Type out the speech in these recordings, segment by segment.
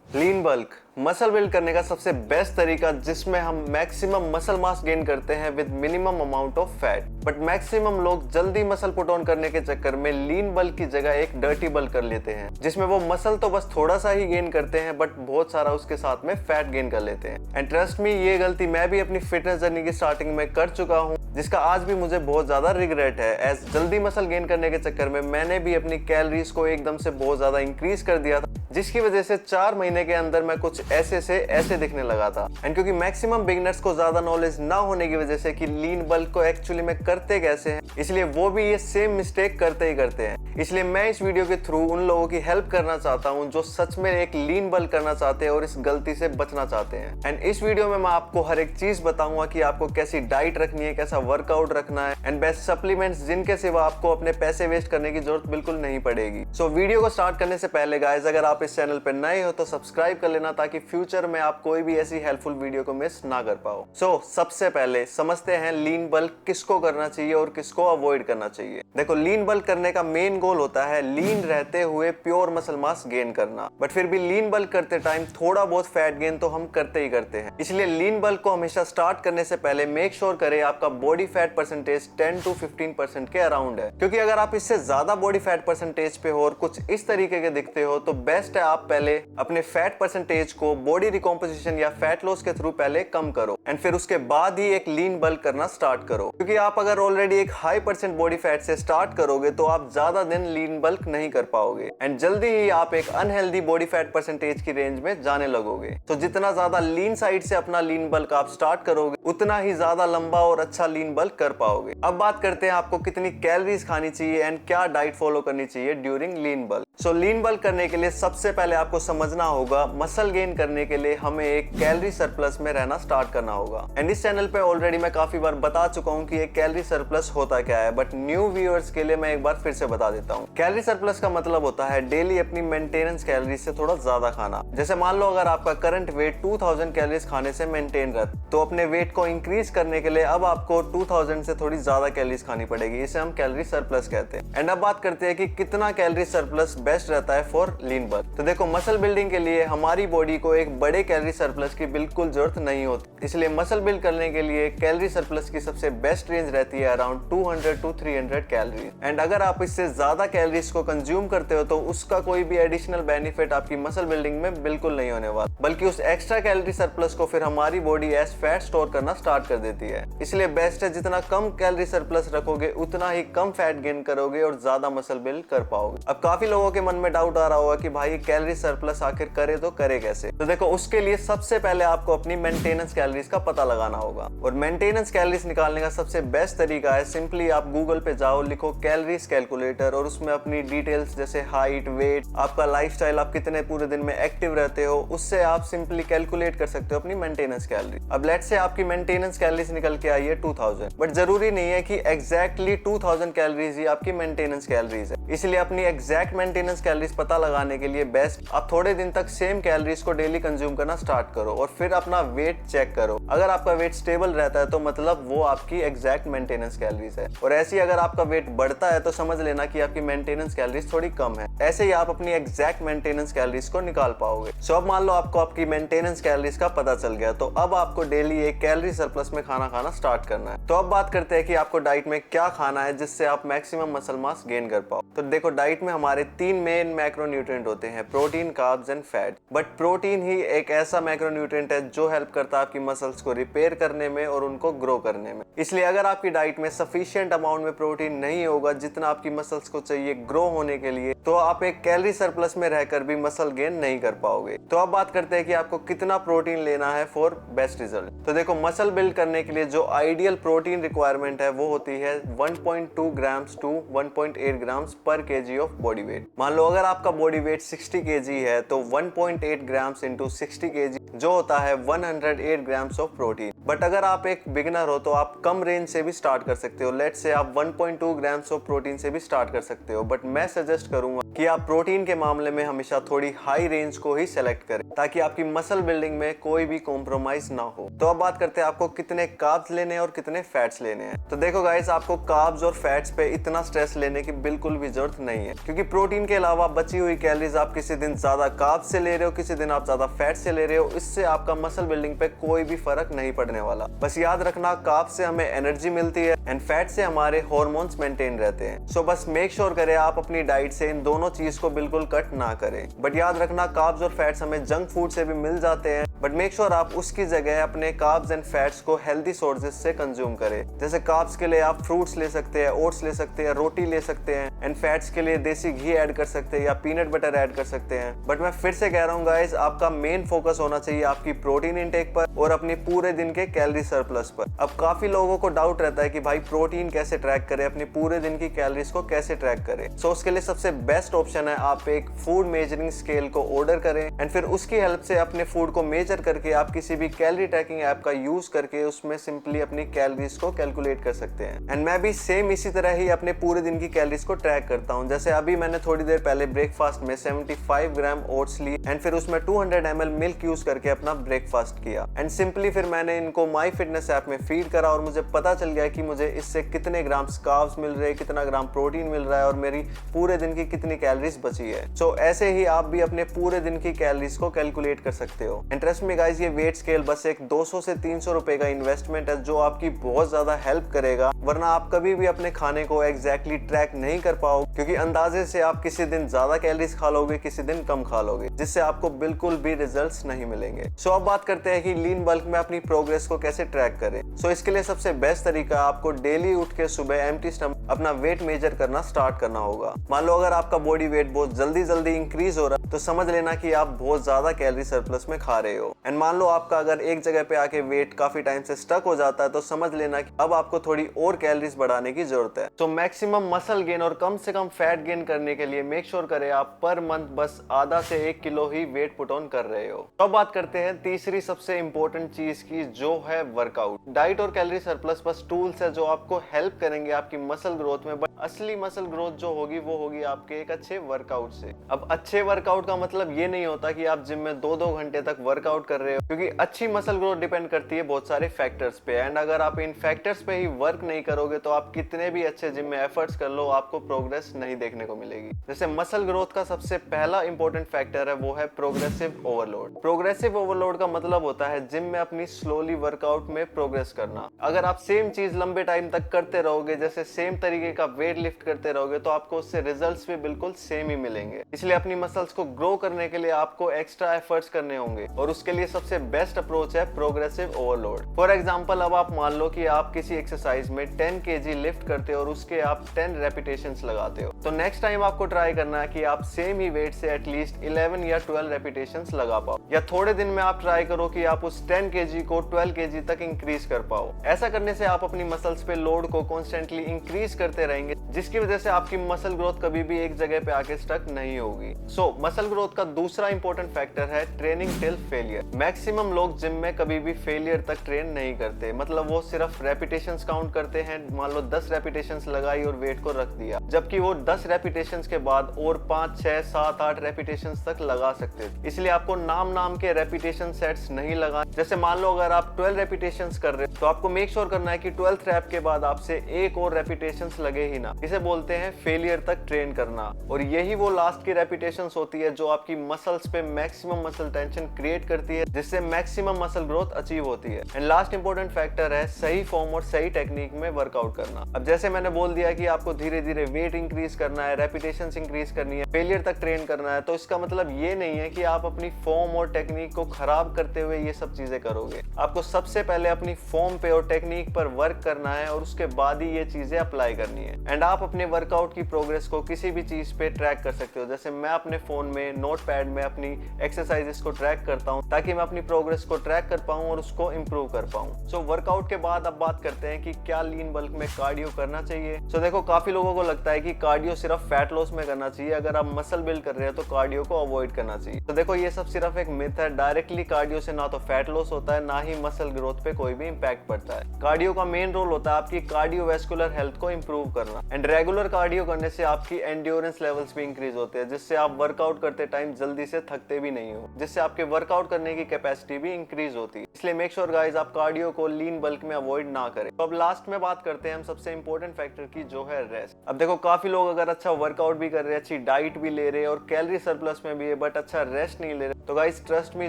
लीन bulk muscle build करने का सबसे बेस्ट तरीका जिसमें हम मैक्सिमम मसल मास गेन करते हैं with minimum amount of fat. But maximum लोग जल्दी मसल पुट ऑन करने के चक्कर में लीन बल्क की जगह एक डर्टी बल्क कर लेते हैं, जिसमें वो मसल तो बस थोड़ा सा ही गेन करते हैं बट बहुत सारा उसके साथ में फैट गेन कर लेते हैं। एंड ट्रस्ट मी, ये गलती मैं भी अपनी फिटनेस जर्नी की स्टार्टिंग में कर चुका हूँ, जिसका आज भी मुझे बहुत ज्यादा रिग्रेट है। एज जल्दी मसल गेन करने के चक्कर में मैंने भी अपनी कैलोरीज को एकदम से बहुत ज्यादा इंक्रीज कर दिया था, जिसकी वजह से 4 महीने के अंदर मैं कुछ ऐसे से ऐसे दिखने लगा था। एंड क्योंकि मैक्सिमम बिगनर्स को ज्यादा नॉलेज ना होने की वजह से कि लीन बल्क को एक्चुअली में करते कैसे हैं, इसलिए वो भी ये सेम मिस्टेक करते ही करते हैं। इसलिए मैं इस वीडियो के थ्रू उन लोगों की हेल्प करना चाहता हूं जो सच में एक लीन बल्क करना चाहते हैं और इस गलती से बचना चाहते हैं। एंड इस वीडियो में मैं आपको हर एक चीज बताऊंगा कि आपको कैसी डाइट रखनी है, कैसा वर्कआउट रखना है एंड बेस्ट सप्लीमेंट्स जिनके सिवा आपको अपने पैसे वेस्ट करने की जरूरत बिल्कुल नहीं पड़ेगी। सो वीडियो को स्टार्ट करने से पहले गाइस, अगर आप इस चैनल पे नए हो तो सब्सक्राइब कर लेना ताकि फ्यूचर में आप कोई भी ऐसी हेल्पफुल वीडियो को मिस ना कर पाओ। सबसे पहले समझते हैं लीन बल्क किसको करना चाहिए और किसको अवॉइड करना चाहिए। देखो, लीन बल्क करने का मेन गोल होता है लीन रहते हुए प्योर मसल मास गेन करना, बट फिर भी लीन बल्क करते टाइम थोड़ा बहुत फैट गेन तो हम करते ही करते हैं। इसलिए लीन बल्क को हमेशा स्टार्ट करने से पहले मेक श्योर करें आपका बॉडी फैट परसेंटेज 10 to 15% के अराउंड है, क्योंकि अगर आप इससे ज्यादा बॉडी फैट परसेंटेज पे हो और कुछ इस तरीके के दिखते हो तो बेस्ट है आप पहले अपने फैट परसेंटेज को बॉडी रिकॉम्पोजिशन या फैट लॉस के थ्रू पहले कम करो एंड फिर उसके बाद ही एक लीन बल्क करना स्टार्ट करो। क्योंकि आप अगर ऑलरेडी एक हाई परसेंट बॉडी फैट से स्टार्ट करोगे तो आप ज्यादा दिन लीन बल्क नहीं कर पाओगे एंड जल्दी ही आप एक अनहेल्दी बॉडी फैट परसेंटेज की रेंज में जाने लगोगे। तो जितना ज्यादा लीन साइड से अपना लीन बल्क आप स्टार्ट करोगे उतना ही ज्यादा लंबा और अच्छा लीन बल्क कर पाओगे। अब बात करते हैं आपको कितनी कैलोरीज खानी चाहिए एंड क्या डाइट फॉलो करनी चाहिए ड्यूरिंग लीन बल्क। लीन बल्क करने के लिए सबसे पहले आपको समझना होगा मसल गेन करने के लिए हमें एक कैलोरी सरप्लस में रहना स्टार्ट करना होगा। एंड इस चैनल पे ऑलरेडी मैं काफी बार बता चुका हूँ कि एक कैलोरी सरप्लस होता क्या है, बट न्यू व्यूअर्स के लिए मैं एक बार फिर से बता देता हूँ। कैलोरी सरप्लस का मतलब होता है डेली अपनी मेंटेनेंस कैलोरी से थोड़ा ज्यादा खाना। जैसे मान लो अगर आपका करंट वेट 2000 कैलोरीज खाने से मेंटेन रहता, तो अपने वेट को इंक्रीज करने के लिए अब आपको 2000 से थोड़ी ज्यादा कैलोरीज खानी पड़ेगी। इसे हम कैलोरी सरप्लस कहते हैं। एंड अब बात करते हैं कि कितना कैलोरी सरप्लस बेस्ट रहता है फॉर लीन बल्क। तो देखो, मसल बिल्डिंग के लिए हमारी बॉडी को एक बड़े कैलोरी सरप्लस की बिल्कुल जरूरत नहीं होती, इसलिए मसल बिल्ड करने के लिए कैलोरी सरप्लस की सबसे बेस्ट रेंज रहती है अराउंड 200 to 300 कैलोरीज। एंड अगर आप इससे ज्यादा कैलोरीज को कंज्यूम करते हो तो उसका कोई भी एडिशनल बेनिफिट आपकी मसल बिल्डिंग में बिल्कुल नहीं होने वाला, बल्कि उस एक्स्ट्रा कैलोरी सरप्लस को फिर हमारी बॉडी एज फैट स्टोर करना स्टार्ट कर देती है। इसलिए बेस्ट है जितना कम कैलोरी सरप्लस रखोगे उतना ही कम फैट गेन करोगे और ज्यादा मसल बिल्ड कर पाओगे। अब काफी लोगों के मन में डाउट आ रहा होगा कि भाई कैलोरी सरप्लस आखिर करे तो करे कैसे। तो देखो, उसके लिए सबसे पहले आपको अपनी मेंटेनेंस कैलोरीज का पता लगाना होगा और मेंटेनेंस कैलोरीज निकालने का सबसे बेस्ट तरीका है सिंपली आप गूगल पे जाओ, लिखो कैलोरीज कैलकुलेटर और उसमें अपनी डिटेल्स जैसे हाइट, वेट, आपका लाइफस्टाइल, आप कितने पूरे दिन में एक्टिव रहते हो, उससे आप सिंपली कैलकुलेट कर सकते हो अपनी मेंटेनेंस कैलोरी। अब लेट्स से आपकी मेंटेनेंस कैलोरीज निकल के आई है 2000, बट जरूरी नहीं है कि एग्जैक्टली 2000 कैलोरीज ही आपकी मेंटेनेंस कैलोरीज है। इसलिए अपनी एग्जैक्ट मेंटेनेंस कैलोरीज पता लगाने के लिए बेस्ट आप थोड़े दिन तक सेम कैलोरीज को डेली कंज्यूम करना स्टार्ट करो और फिर अपना वेट चेक करो। अगर आपका वेट स्टेबल रहता है तो मतलब वो आपकी एग्जैक्ट मेंटेनेंस कैलोरीज है, और ऐसे ही अगर आपका वेट बढ़ता है तो समझ लेना कि आपकी मेंटेनेंस कैलोरीज थोड़ी कम है। ऐसे ही आप अपनी एग्जैक्ट मेंटेनेंस कैलोरीज को निकाल पाओगे। अब मान लो आपको आपकी मेंटेनेंस कैलोरीज का पता चल गया, तो अब आपको डेली एक कैलोरी सरप्लस में खाना खाना स्टार्ट करना है। तो अब बात करते हैं कि आपको डाइट में क्या खाना है जिससे आप मैक्सिमम मसल मास गेन कर पाओ। तो देखो, डाइट में हमारे 3 मेन मैक्रोन्यूट्रिएंट होते हैं, protein, carbs and fat. But protein ही एक ऐसा मैक्रोन्यूट्रिएंट है जो हेल्प करता है आपकी मसल्स को रिपेयर करने में और उनको ग्रो करने में। इसलिए अगर आपकी डाइट में सफिशिएंट अमाउंट में प्रोटीन नहीं होगा जितना आपकी मसल्स को चाहिए ग्रो होने के लिए, तो आप एक कैलोरी सरप्लस में रहकर भी मसल गेन नहीं कर पाओगे। तो अब बात करते हैं कि आपको कितना प्रोटीन लेना है फॉर बेस्ट रिजल्ट। तो देखो, मसल बिल्ड करने के लिए जो आइडियल प्रोटीन रिक्वायरमेंट है वो होती है 1.2 ग्राम्स टू 1.8 ग्राम्स पर केजी ऑफ बॉडी वेट। मान लो अगर आपका बॉडी वेट 60 केजी है तो 1.8 ग्राम्स इंटू 60 केजी जो होता है 108 ग्राम्स ऑफ प्रोटीन। बट अगर आप एक बिगिनर हो तो आप कम रेंज से भी स्टार्ट कर सकते हो। लेट्स से आप 1.2 ग्राम्स ऑफ प्रोटीन से भी स्टार्ट कर सकते हो, बट मैं सजेस्ट करूंगा कि आप प्रोटीन के मामले में हमेशा थोड़ी हाई रेंज को ही सेलेक्ट करें ताकि आपकी मसल बिल्डिंग में कोई भी कॉम्प्रोमाइज ना हो। तो अब बात करते हैं आपको कितने कार्ब्स लेने हैं और कितने फैट्स लेने हैं। तो देखो गाइस, आपको कार्ब्स और फैट्स पे इतना स्ट्रेस लेने की बिल्कुल भी जरूरत नहीं है, क्योंकि प्रोटीन इनके अलावा बची हुई कैलोरीज आप किसी दिन ज्यादा कार्ब्स से ले रहे हो, किसी दिन आप ज्यादा फैट से ले रहे हो, इससे आपका मसल बिल्डिंग पे कोई भी फर्क नहीं पड़ने वाला। बस याद रखना, कार्ब्स से हमें एनर्जी मिलती है एंड फैट से हमारे हार्मोन्स मेंटेन रहते हैं। सो बस मेक श्योर करें आप अपनी डाइट से इन दोनों चीज को बिल्कुल कट ना करें। बट याद रखना, कार्ब्स और फैट्स हमें जंक फूड से भी मिल जाते हैं, बट मेक श्योर आप उसकी जगह अपने कार्ब्स एंड फैट्स को हेल्दी सोर्सेज से कंज्यूम करें। जैसे कार्ब्स के लिए आप फ्रूट्स ले सकते हैं, ओट्स ले सकते हैं, रोटी ले सकते हैं, एंड फैट्स के लिए देसी घी ऐड कर सकते हैं या पीनट बटर ऐड कर सकते हैं। बट मैं फिर से कह रहा हूँ गाइस, आपका मेन फोकस होना चाहिए आपकी प्रोटीन इंटेक पर और अपने पूरे दिन के कैलोरी सरप्लस पर। अब काफी लोगों को डाउट रहता है कि भाई प्रोटीन कैसे ट्रैक करें, अपने पूरे दिन की कैलोरीज को कैसे ट्रैक करें। सो उसके लिए सबसे बेस्ट ऑप्शन है आप एक फूड मेजरिंग स्केल को ऑर्डर करें एंड फिर उसकी हेल्प से अपने फूड को मेजर करके आप किसी भी कैलोरी ट्रैकिंग ऐप का यूज करके उसमें सिंपली अपनी कैलोरीज को कैलकुलेट कर सकते हैं। एंड मैं भी सेम इसी तरह ही अपने पूरे दिन की कैलोरीज को ट्रैक करता हूं। जैसे अभी मैंने थोड़ी देर पहले ब्रेकफास्ट में 75 ग्राम ओट्स ली एंड फिर उसमें 200 ml मिल्क यूज करके अपना ब्रेकफास्ट किया एंड सिंपली फिर मैंने इनको माई फिटनेस ऐप में फीड करा और मुझे पता चल गया कि मुझे इससे कितने ग्राम कार्ब्स मिल रहे हैं, कितना ग्राम प्रोटीन मिल रहा है और मेरी पूरे दिन की कितनी कैलोरीज बची है। सो ऐसे ही आप भी अपने पूरे दिन की कैलोरीज को कैलकुलेट कर सकते हो। एंड ट्रस्ट मी गाइस, ये वेट स्केल बस एक 200 से 300 रुपए का इन्वेस्टमेंट है जो आपकी बहुत ज्यादा हेल्प करेगा, वरना आप कभी भी अपने खाने को एग्जैक्टली ट्रैक नहीं कर पाओ, क्योंकि अंदाजे से आप किसी दिन ज्यादा कैलोरीज खा लोगे, किसी दिन कम खा लोगे, जिससे आपको बिल्कुल भी रिजल्ट्स नहीं मिलेंगे। सो अब बात करते हैं कि लीन बल्क में अपनी प्रोग्रेस को कैसे ट्रैक करें। सो इसके लिए सबसे बेस्ट तरीका आपको डेली उठ के सुबह एम्प्टी स्टमक अपना वेट मेजर करना स्टार्ट करना होगा। मान लो अगर आपका बॉडी वेट बहुत जल्दी इंक्रीज हो रहा है तो समझ लेना कि आप बहुत ज्यादा कैलोरी सरप्लस में खा रहे हो। एंड मान लो आपका अगर एक जगह पे आके वेट काफी टाइम से स्टक हो जाता है तो समझ लेना कि अब आपको थोड़ी और कैलोरीज बढ़ाने की जरूरत है। तो मैक्सिमम मसल गेन और कम से कम फैट गेन करने के लिए मेक श्योर करें आप पर मंथ बस आधा से 1 kilo he weight put on कर रहे हो। तो अब बात करते हैं तीसरी सबसे इंपॉर्टेंट चीज की, जो है वर्कआउट। डाइट और कैलोरी सरप्लस बस टूल्स है जो आपको हेल्प करेंगे आपकी मसल ग्रोथ में, बट असली मसल ग्रोथ जो होगी वो होगी आपके एक अच्छे वर्कआउट से। अब अच्छे वर्कआउट का मतलब ये नहीं होता कि आप जिम में 2-2 घंटे तक वर्कआउट कर रहे हो, क्योंकि अच्छी मसल ग्रोथ डिपेंड करती है बहुत सारे फैक्टर्स पे। एंड अगर आप इन फैक्टर्स पे ही वर्क नहीं करोगे तो आप कितने भी अच्छे जिम में एफर्ट्स कर लो, आपको प्रोग्रेस नहीं देखने को मिलेगी। जैसे मसल ग्रोथ का सबसे पहला इंपॉर्टेंट फैक्टर है वो है प्रोग्रेसिव ओवरलोड। प्रोग्रेसिव ओवरलोड का मतलब होता है जिम में अपनी स्लोली वर्कआउट में प्रोग्रेस करना। अगर आप सेम चीज लंबे टाइम तक करते रहोगे, जैसे सेम तरीके का वेट लिफ्ट करते रहोगे, तो आपको उससे रिजल्ट्स भी बिल्कुल सेम ही मिलेंगे। इसलिए अपनी मसल्स को ग्रो करने के लिए आपको एक्स्ट्रा एफर्ट्स करने होंगे और उसके लिए सबसे बेस्ट अप्रोच है प्रोग्रेसिव ओवरलोड। फॉर एग्जांपल, अब आप मान लो कि आप किसी एक्सरसाइज में 10 kg लिफ्ट करते हो और उसके आप 10 रेपिटेशंस लगाते हो, तो नेक्स्ट टाइम आपको ट्राई करना है कि आप सेम ही वेट से एटलीस्ट 11 या 12 रेपिटेशंस लगा पाओ, या थोड़े दिन में आप ट्राई करो कि आप उस 10 kg को 12 kg तक इंक्रीज कर पाओ। ऐसा करने से आप अपनी मसल्स पे लोड को कॉन्स्टेंटली इंक्रीज करते रहेंगे, जिसकी वजह से आपकी मसल ग्रोथ कभी भी एक जगह पे आके स्टक नहीं होगी। सो मसल ग्रोथ का दूसरा इंपॉर्टेंट फैक्टर है ट्रेनिंग टिल फेलियर। मैक्सिमम लोग जिम में कभी भी फेलियर तक ट्रेन नहीं करते, मतलब वो सिर्फ रेपिटेशंस काउंट करते हैं। मान लो 10 रेपिटेशंस लगाई और वेट को रख दिया, जबकि वो 10 रेपिटेशंस के बाद और 5, 6, 7, 8 रेपिटेशंस तक लगा सकते थे। इसलिए आपको नाम के रेपिटेशन सेट्स नहीं लगा। जैसे मान लो अगर आप 12 रेपिटेशंस कर रहे हो तो आपको मेक श्योर करना है कि 12th रैप के बाद आपसे एक और रेपिटेशंस लगे ही ना। इसे बोलते हैं फेलियर तक ट्रेन करना, और यही वो लास्ट की रेपिटेशंस होती है जो आपकी मसल्स पे मैक्सिमम मसल टेंशन क्रिएट करती है, जिससे मैक्सिमम मसल ग्रोथ अचीव होती है। एंड लास्ट इंपॉर्टेंट फैक्टर है सही फॉर्म और सही टेक्निक में वर्कआउट करना। अब जैसे मैंने बोल दिया कि आपको धीरे धीरे वेट इंक्रीज करना है, रेपिटेशंस इंक्रीज करनी है, फेलियर तक ट्रेन करना है, तो इसका मतलब ये नहीं है कि आप अपनी फॉर्म और टेक्निक को खराब करते हुए ये सब चीजें करोगे। आपको सबसे पहले अपनी फॉर्म पे और टेक्निक पर वर्क करना है और उसके बाद ही ये चीजें अप्लाई करनी है। एंड आप अपने वर्कआउट की प्रोग्रेस को किसी भी चीज पे ट्रैक कर सकते हो। जैसे मैं अपने फोन में नोटपैड में अपनी एक्सरसाइजेस को ट्रैक करता हूं ताकि मैं अपनी प्रोग्रेस को ट्रैक कर पाऊं और उसको इंप्रूव कर पाऊं। सो वर्कआउट के बाद अब बात करते हैं कि क्या लीन बल्क में कार्डियो करना चाहिए। सो देखो, काफी लोगों को लगता है कि कार्डियो सिर्फ फैट लॉस में करना चाहिए, अगर आप मसल बिल्ड कर रहे हो तो कार्डियो को अवॉइड करना चाहिए। तो देखो, ये सब सिर्फ एक मिथ है। डायरेक्टली कार्डियो से ना तो फैट लॉस होता है, ना ही मसल ग्रोथ पे कोई भी इंपैक्ट पड़ता है। कार्डियो का मेन रोल होता है आपकी कार्डियोवैस्कुलर हेल्थ को इंप्रूव करना। एंड रेगुलर कार्डियो करने से आपकी एंड्योरेंस लेवल्स भी इंक्रीज होते हैं, जिससे आप वर्कआउट करते टाइम जल्दी से थकते भी नहीं हो, जिससे आपके वर्कआउट करने की कैपेसिटी भी इंक्रीज होती है। इसलिए मेक श्योर गाइस आप कार्डियो को लीन बल्क में अवॉइड ना करें। तो अब लास्ट में बात करते हैं हम सबसे इंपॉर्टेंट फैक्टर की, जो है रेस्ट। अब देखो काफी लोग अगर अच्छा वर्कआउट भी कर रहे हैं, अच्छी डाइट भी ले रहे हैं और कैलोरी सरप्लस में भी है, बट अच्छा रेस्ट नहीं ले रहे, तो गाइस ट्रस्ट मी,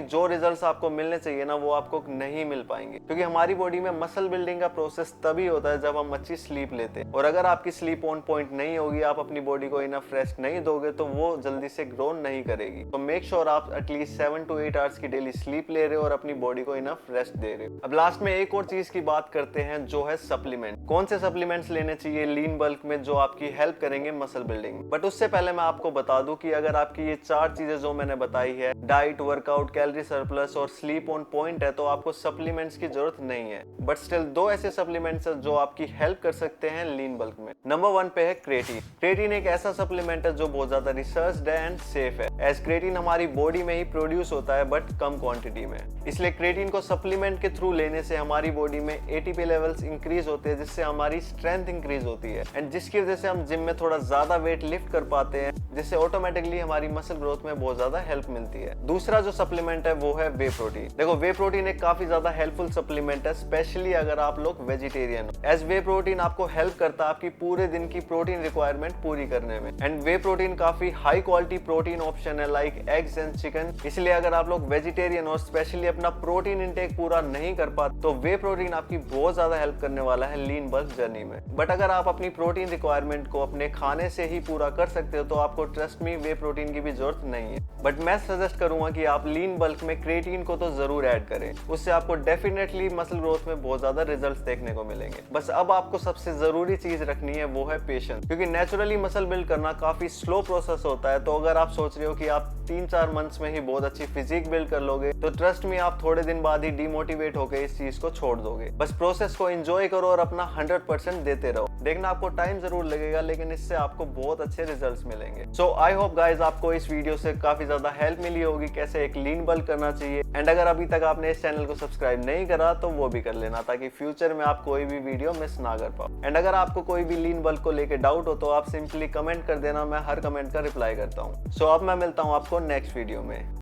जो रिजल्ट्स आपको मिलने चाहिए ना वो आपको नहीं मिल पाएंगे। क्योंकि हमारी बॉडी में मसल बिल्डिंग का प्रोसेस तभी होता है जब हम अच्छी स्लीप लेते हैं, और अगर आपकी स्लीप ऑन पॉइंट नहीं होगी, आप अपनी बॉडी को इनफ रेस्ट नहीं दोगे, तो वो जल्दी से ग्रो नहीं करेगी। तो मेक श्योर आप एटलीस्ट 7 to 8 आवर्स की डेली स्लीप ले रहे हो और अपनी बॉडी को इनफ रेस्ट दे रहे हो। अब लास्ट में एक और चीज की बात करते हैं, जो है सप्लीमेंट। कौन से सप्लीमेंट्स लेने चाहिए लीन बल्क में जो आपकी हेल्प करेंगे मसल बिल्डिंग। बट उससे पहले मैं आपको बता दूं कि अगर आपकी ये 4 चीजें जो मैंने बताई है, डाइट, वर्कआउट, कैलोरी सरप्लस और स्लीप ऑन पॉइंट है, तो आपको सप्लीमेंट्स की जरूरत नहीं है। बट स्टिल 2 ऐसे सप्लीमेंट्स है जो आपकी हेल्प कर सकते हैं लीन बल्क में। नंबर 1 पे है क्रेटीन। क्रेटीन एक ऐसा सप्लीमेंट है जो बहुत ज्यादा रिसर्च्ड है एंड सेफ है, एज क्रेटीन हमारी बॉडी में ही प्रोड्यूस होता है बट कम क्वांटिटी में। इसलिए क्रेटीन को सप्लीमेंट के थ्रू लेने से हमारी बॉडी में एटीपी लेवल्स इंक्रीज होते हैं, जिससे हमारी स्ट्रेंथ इंक्रीज होती है एंड जिसकी वजह से हम जिम में थोड़ा ज्यादा वेट लिफ्ट कर पाते हैं, जिससे ऑटोमेटिकली हमारी मसल ग्रोथ में बहुत ज्यादा हेल्प मिलती है। दूसरा जो सप्लीमेंट है वो है वे प्रोटीन। देखो वे प्रोटीन एक काफी ज्यादा हेल्पफुल सप्लीमेंट है, स्पेशली अगर आप लोग वेजिटेरियन हो, एज वे प्रोटीन आपको हेल्प करता है आपकी पूरे दिन की प्रोटीन रिक्वायरमेंट पूरी करने में। एंड वे प्रोटीन काफी हाई क्वालिटी प्रोटीन ऑप्शन है, लाइक एग्स एंड चिकन। इसलिए अगर आप लोग वेजिटेरियन और स्पेशली अपना प्रोटीन इंटेक पूरा नहीं कर पाते, तो वे प्रोटीन आपकी बहुत ज्यादा हेल्प करने वाला है लीन बल्क जर्नी में। बट अगर आप अपनी प्रोटीन रिक्वायरमेंट को अपने खाने से ही पूरा कर सकते हो, तो आपको ट्रस्ट मी वे प्रोटीन की भी जरूरत नहीं है। बट मैं सजेस्ट करूंगा कि आप लीन बल्क में क्रेटीन को तो जरूर ऐड करें, उससे आपको डेफिनेटली मसल ग्रोथ में बहुत ज्यादा रिजल्ट्स देखने को मिलेंगे। बस अब आपको सबसे जरूरी चीज रखनी है वो है पेशेंस, क्योंकि नेचुरली मसल बिल्ड करना काफी स्लो प्रोसेस होता है। तो अगर आप सोच रहे हो कि आप 3-4 मंथ्स में ही बहुत अच्छी फिजिक बिल्ड कर लोगे, तो ट्रस्ट मी आप थोड़े दिन बाद ही डिमोटिवेट होकर इस चीज को छोड़ दोगे। बस प्रोसेस को एंजॉय करो और अपना 100% देते रहो। देखना आपको टाइम जरूर लगेगा, लेकिन इससे आपको बहुत अच्छे रिजल्ट्स मिलेंगे। सो आई होप गाइज आपको इस वीडियो से काफी ज्यादा हेल्प मिली होगी कैसे एक लीन बल्क करना चाहिए। एंड अगर अभी तक आपने इस चैनल को सब्सक्राइब नहीं करा तो वो भी कर लेना, ताकि फ्यूचर में आप कोई भी वीडियो मिस ना कर पाओ। एंड अगर आपको कोई भी लीन बल्क को लेकर डाउट हो तो आप सिंपली कमेंट कर देना, मैं हर कमेंट का रिप्लाई करता हूँ। सो अब मैं मिलता हूँ आपको नेक्स्ट वीडियो में।